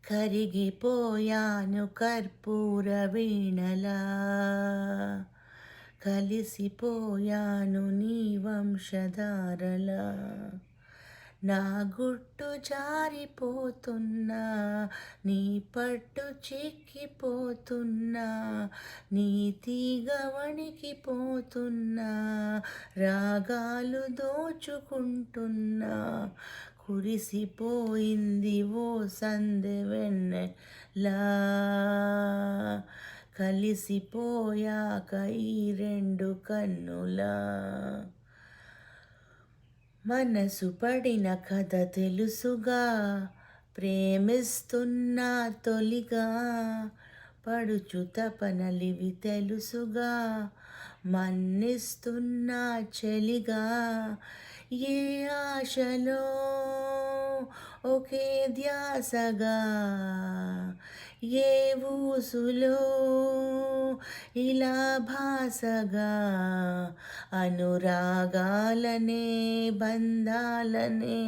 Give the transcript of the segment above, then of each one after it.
కరిగిపోయాను కర్పూర వీణలా, కలిసిపోయాను నీ వంశధారలా. నా గుట్టు జారిపోతున్నా, నీ పట్టు చిక్కిపోతున్నా, నీ తీగ వణికిపోతున్నా, రాగాలు దోచుకుంటున్నా. కురిసిపోయింది ఓ సందె వెన్నెలా, కలిసిపోయాక ఈ రెండు కన్నులా. మనసు పడిన కథ తెలుసుగా, ప్రేమిస్తున్నా తొలిగా, పడుచు తపనలివి తెలుసుగా, మన్నిస్తున్నా చలిగా. ఏ ఆశలో ఒకే ధ్యాసగా, ఏ ఊసులో ఇలా భాసగా, అనురాగాలనే బంధాలనే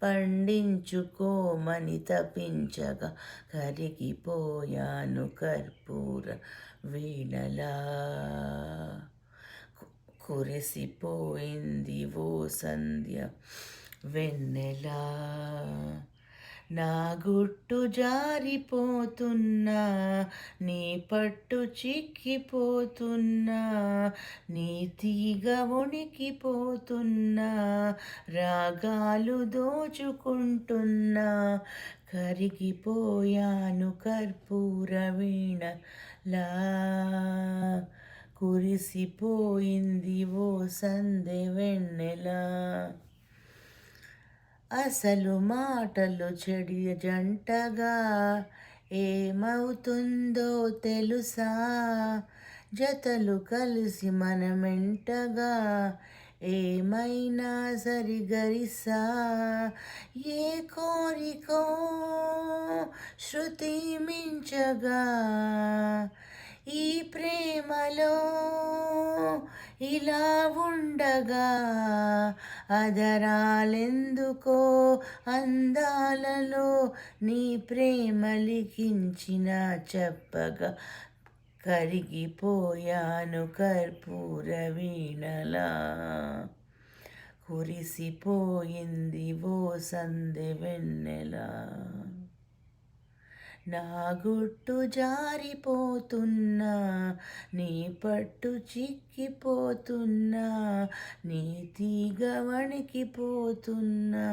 పండించుకోమని తపించగా, కరిగిపోయాను కర్పూర వీణలా, కురిసిపోయింది ఓ సంధ్య వెన్నెలా. నా గుట్టు జారిపోతున్నా, నీ పట్టు చిక్కిపోతున్నా, నీ తీగ వణికిపోతున్నా, రాగాలు దోచుకుంటున్నా. కరిగిపోయాను కర్పూర వీణలా, కురిసిపోయింది ఓ సందె వెన్నెలా. అసలు మాటలు చెడి జంటగా ఏమవుతుందో తెలుసా, జతలు కలిసి మనమెంటగా ఏమైనా సరిగరిసా. ఏ కోరికో శృతి మించగా, ఈ ప్రేమలో ఇలా ఉండగా, అదరాలెందుకో అందాలలో నీ ప్రేమ లిఖించిన చెప్పగా, కరిగిపోయాను కర్పూర వీణలా, కురిసిపోయింది ఓ సందె వెన్నెలా. నా గుట్టు జారిపోతున్నా, నీ పట్టు చిక్కిపోతున్నా, నీ తీగ వణికిపోతున్నా.